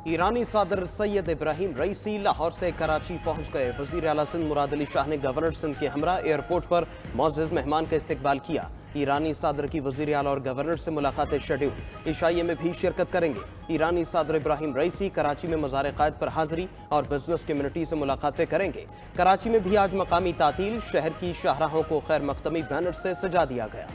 ईरानी सदर सैयद इब्राहिम रईसी लाहौर से कराची पहुंच गए। वजीर आला सिंध मुराद अली शाह ने गवर्नर सिंध के हमरा एयरपोर्ट पर मौजूद मेहमान का इस्तकबाल किया। ईरानी सदर की वजीर आला और गवर्नर से मुलाकातें शेड्यूल। इशाइये में भी शिरकत करेंगे। ईरानी सदर इब्राहिम रईसी कराची में मज़ार क़ायद पर हाजिरी और बिजनेस कम्युनिटी से मुलाकातें करेंगे। कराची में भी आज मकामी तातील, शहर की शाहराहों को खैर मख्तमी बैनर से सजा दिया गया।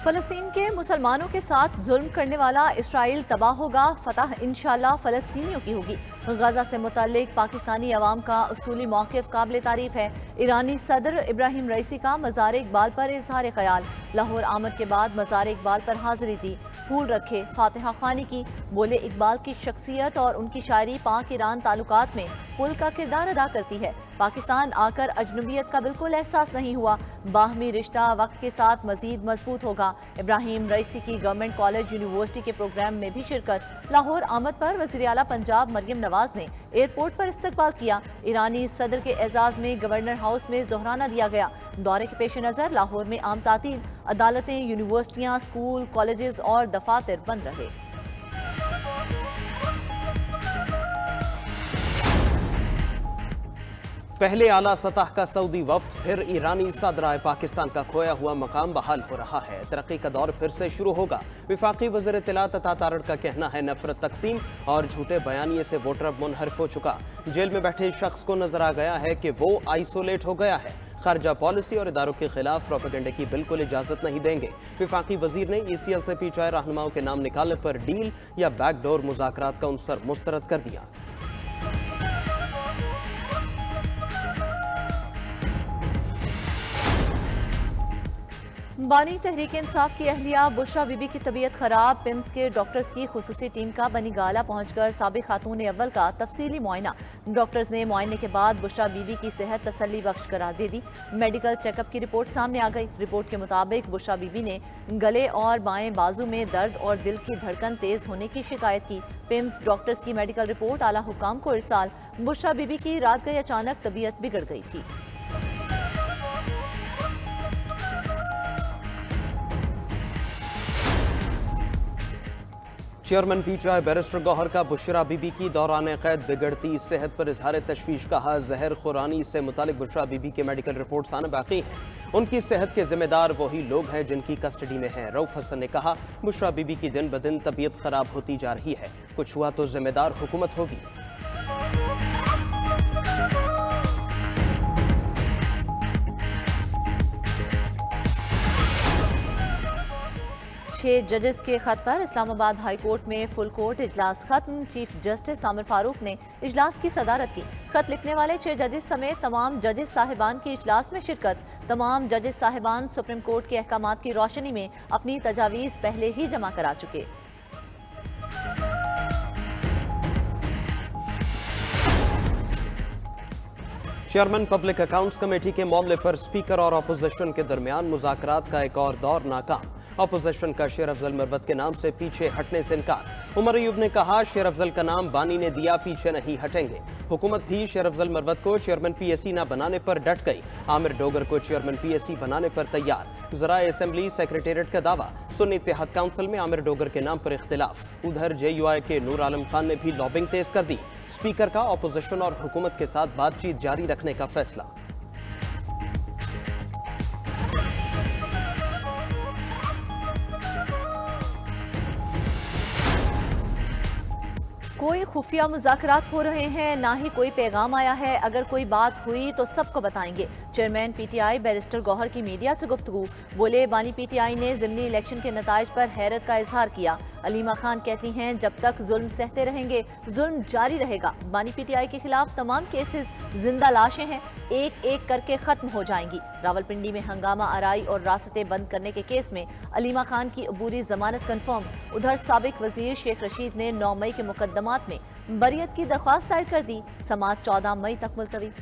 फ़लस्तीन के मुसलमानों के साथ जुल्म करने वाला इसराइल तबाह होगा, फतह इंशाअल्लाह फ़लस्तीनियों की होगी। गजा से मुतल्लिक पाकिस्तानी अवाम का उसूली मौक़िफ़ काबिल तारीफ़ है। ईरानी सदर इब्राहिम रईसी का मज़ार इक़बाल पर इज़हार ख़याल। लाहौर आमद के बाद मज़ार इक़बाल पर हाज़िरी दी, फूल रखे, फातिहा ख़ानी की। बोले इक़बाल की शख्सियत और उनकी शायरी पाक ईरान ताल्लुकात में पुल का किरदार अदा करती है। पाकिस्तान आकर अजनबियत का बिल्कुल एहसास नहीं हुआ। बाहमी रिश्ता वक्त के साथ मजीद मजबूत होगा। इब्राहिम रईसी की गवर्नमेंट कॉलेज यूनिवर्सिटी के प्रोग्राम में भी शिरकत। लाहौर आमद पर वज़ीर आला पंजाब मरियम नवाज ने एयरपोर्ट पर इस्तकबाल किया। ईरानी सदर के एजाज में गवर्नर हाउस में जोहराना दिया गया। दौरे के पेश नज़र लाहौर में आम तातील, अदालतें, यूनिवर्सिटियाँ, स्कूल, कॉलेजेस और दफातर बंद रहे। पहले आला सतह का सऊदी वफ्द फिर ईरानी सदराए पाकिस्तान का खोया हुआ मकाम बहाल हो रहा है। तरक्की का दौर फिर से शुरू होगा। विफाकी वज़ीर इत्तलात अता तारड़ का कहना है नफरत, तकसीम और झूठे बयानिए से वोटर मुनहरफ हो चुका। जेल में बैठे शख्स को नजर आ गया है कि वो आइसोलेट हो गया है। खारजा पॉलिसी और इदारों के खिलाफ प्रोपेगेंडे की बिल्कुल इजाजत नहीं देंगे। विफाकी वजीर ने ECL से पीछे रहनुमाओं के नाम निकालने पर डील या बैकडोर मुज़ाकरात का उनसर मुस्तरद कर दिया। बानी तहरीक इंसाफ की अहलिया बुशरा बीबी की तबीयत खराब। पिम्स के डॉक्टर्स की खुसूसी टीम का बनी गाला पहुंचकर साबिक खातून अव्वल का तफसीली मुआयना। डॉक्टर्स ने मुआयने के बाद बुशरा बीबी की सेहत तसल्ली बख्श करार दे दी। मेडिकल चेकअप की रिपोर्ट सामने आ गई। रिपोर्ट के मुताबिक बुशरा बीबी ने गले और बाएं बाजू में दर्द और दिल की धड़कन तेज होने की शिकायत की। पिम्स डॉक्टर्स की मेडिकल रिपोर्ट आला हुकाम को इरसाल। बुशरा बीबी की रात गई अचानक तबीयत बिगड़ गई थी। चेयरमैन PTI बैरिस्टर गौहर का बुशरा बीबी की दौरान कैद बिगड़ती सेहत पर इजहार तशवीश कहा। जहर खुरानी से मुतालिक बुशरा बीबी के मेडिकल रिपोर्ट्स आने बाकी हैं। उनकी सेहत के जिम्मेदार वही लोग हैं जिनकी कस्टडी में हैं। रऊफ हसन ने कहा बुशरा बीबी की दिन ब दिन तबीयत खराब होती जा रही है। कुछ हुआ तो जिम्मेदार हुकूमत होगी। छह जजेस के खत पर इस्लामाबाद हाई कोर्ट में फुल कोर्ट इजलास खत्म। चीफ जस्टिस आमिर फारूक ने इजलास की सदारत की। खत लिखने वाले 6 जजेस समेत तमाम जजेस साहिबान की इजलास में शिरकत। तमाम जजेस साहिबान सुप्रीम कोर्ट के अहकामात की रोशनी में अपनी तजावीज़ पहले ही जमा करा चुके। चेयरमैन पब्लिक अकाउंट्स कमेटी के मामले पर स्पीकर और अपोजिशन के दरमियान मुज़ाकरात का एक और दौर नाकाम। अपोजिशन का शेर अफजल मरवत के नाम से पीछे हटने से इनकार। उमर अयूब ने कहा शेर अफजल का नाम बानी ने दिया, पीछे नहीं हटेंगे। हुकूमत भी शेर अफजल मरवत को चेयरमैन PSC न बनाने पर डट गई। आमिर डोगर को चेयरमैन PSC बनाने पर तैयार। ज़राए असेंबली सेक्रेटेरिएट का दावा। सुन्नी इत्तेहाद काउंसिल में आमिर डोगर के नाम पर इख्तिलाफ। उधर JUI के नूर आलम खान ने भी लॉबिंग तेज कर दी। स्पीकर का अपोजिशन और हुकूमत के साथ बातचीत जारी रखने का फैसला। कोई खुफिया मुज़ाकरात हो रहे हैं, ना ही कोई पैगाम आया है। अगर कोई बात हुई तो सबको बताएंगे। चेयरमैन PTI बैरिस्टर गौहर की मीडिया से गुफ्तगू। बोले बानी PTI ने ज़िमनी इलेक्शन के नताइज पर हैरत का इजहार किया। अलीमा खान कहती हैं जब तक जुल्म सहते रहेंगे जुल्म जारी रहेगा। बानी PTI के खिलाफ तमाम केसेस जिंदा लाशें हैं, एक एक करके खत्म हो जाएंगी। रावलपिंडी में हंगामा आराई और रास्ते बंद करने के केस में अलीमा खान की अबूरी जमानत कन्फर्म। उधर साबिक वजीर शेख रशीद ने 9 मई के मुकदमात में बरियत की दरख्वास्त दायर कर दी। समाअत 14 मई तक मुलतवी।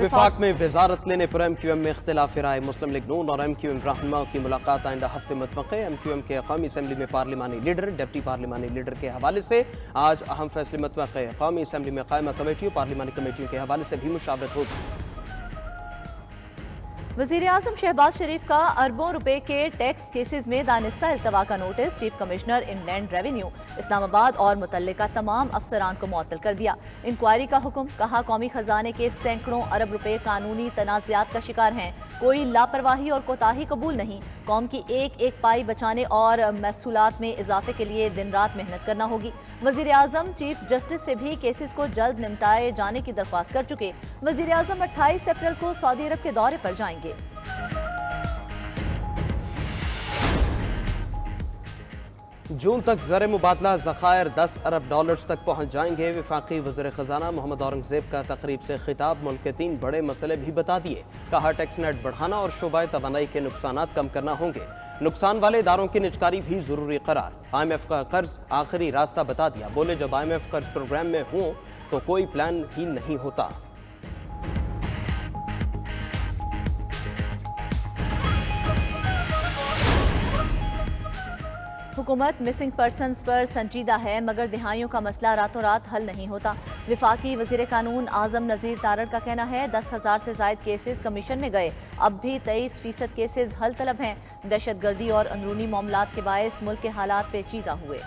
विफाक में वजारत लेने पर MQM में इख्तिलाफ राय। मुस्लिम लीग नून और MQM रहनुमाओं की मुलाकात आइंदा हफ्ते मुतवक्के। MQM के कौमी असम्बली में पार्लिमानी लीडर, डिप्टी पार्लिमानी लीडर के हवाले से आज अहम फैसले मुतवक्के। कौमी असम्बली में कायमा कमेटियों, पार्लिमानी कमेटियों के हवाले से भी मुशावरत होगी। वज़ीर आज़म शहबाज शरीफ का अरबों रुपए के टैक्स केसेस में दानिस्ता इल्तवा का notice. Chief commissioner inland revenue Islamabad और मुतल्लिका तमाम अफसरान को मुअत्तल कर दिया। इंक्वायरी का हुक्म। कहा कौमी खजाने के सैकड़ों अरब रुपए कानूनी तनाज़ात का शिकार हैं। कोई लापरवाही और कोताही कबूल नहीं। कौम की एक एक पाई बचाने और महसूलात में इजाफे के लिए दिन रात मेहनत करना होगी। वज़ीर आज़म चीफ जस्टिस से भी केसेस को जल्द निपटाए जाने की दरख्वास्त कर चुके। वज़ीर आज़म 28 अप्रैल को सऊदी अरब के दौरे पर जाएंगे। जून तक ज़र मुबादला ज़खायर 10 अरब डॉलर्स तक पहुंच जाएंगे। वफाकी वज़ीर ख़जाना मोहम्मद औरंगज़ेब का तकरीब से खिताब। मुल्क के 3 बड़े मसले भी बता दिए। कहा टैक्स नेट बढ़ाना और शोबा तवानाई के नुकसानात कम करना होंगे। नुकसान वाले इदारों की निजकारी भी ज़रूरी करार। IMF का कर्ज आखिरी रास्ता बता दिया। बोले जब IMF कर्ज प्रोग्राम में हों तो कोई प्लान ही नहीं होता। हुकूमत मिसिंग पर्सनस पर संजीदा है, मगर दिहाइयों का मसला रातों रात हल नहीं होता। विफाकी वज़ीर कानून आज़म नज़ीर तारड़ का कहना है 10,000 से ज़ायद केसेस कमीशन में गए, अब भी 23% केसेस हल तलब हैं। दहशतगर्दी और अंदरूनी मामलात के बायस मुल्क के हालात पेचीदा हुए।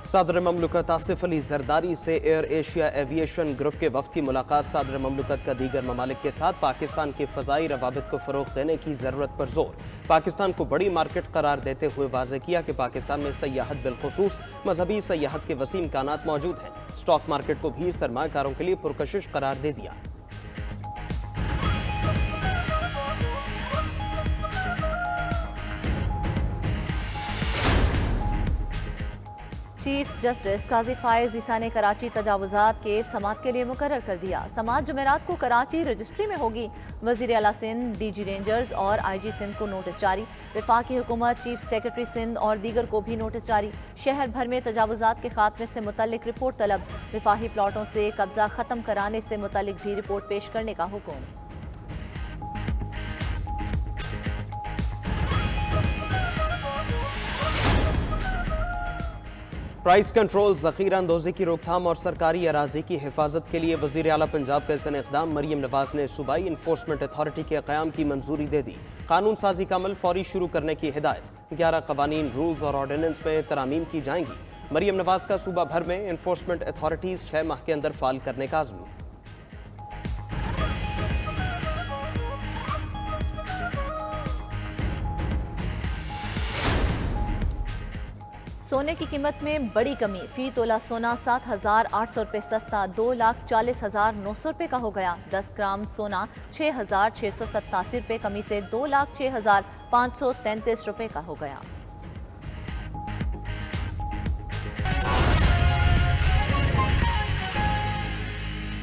सदर ममलकत आसिफ अली जरदारी से एयर एशिया एविएशन ग्रुप के वफ्द की मुलाकात। सदर ममलकत का दीगर ममालिक के साथ पाकिस्तान के फ़ज़ाई रवाबित को फ़रोग़ देने की ज़रूरत पर जोर। पाकिस्तान को बड़ी मार्केट करार देते हुए वाज़ेह किया कि पाकिस्तान में सयाहत बिलखुसूस मजहबी सयाहत के वसीम इम्कानात मौजूद हैं। स्टॉक मार्केट को भी सरमाकारों के लिए पुरकशिश करार दे दिया। चीफ जस्टिस काजी फायज ईसा ने कराची तजावुजात के समात के लिए मुकर्रर कर दिया। समात जुमेरात को कराची रजिस्ट्री में होगी। वज़ीर आला सिंध, DG रेंजर्स और IG सिंध को नोटिस जारी। वफाकी हुकूमत, चीफ सेक्रेटरी सिंध और दीगर को भी नोटिस जारी। शहर भर में तजावुजात के खात्मे से मुतल्लिक रिपोर्ट तलब। रिफाही प्लाटों से कब्जा ख़त्म कराने से मुतल्लिक भी रिपोर्ट पेश करने का हुक्म। प्राइस कंट्रोल, ज़ख़ीरा अंदोज़ी की रोकथाम और सरकारी अराजी की हिफाजत के लिए वज़ीर आला पंजाब का सन इक़दाम। मरियम नवाज ने सूबाई इन्फोर्समेंट अथॉरिटी के क़याम की मंजूरी दे दी। कानून साजी का अमल फौरी शुरू करने की हिदायत। 11 कवानीन, रूल्स और ऑर्डिनेंस में तरमीम की जाएंगी। मरियम नवाज का सूबा भर में इन्फोर्समेंट अथॉरिटीज़ 6 माह के अंदर फाल करने का आज़म। सोने की कीमत में बड़ी कमी। फी तोला सोना 7,800 रुपये सस्ता 2,40,900 रुपये का हो गया। 10 ग्राम सोना 6,687 रुपये कमी से 2,06,533 रुपये का हो गया।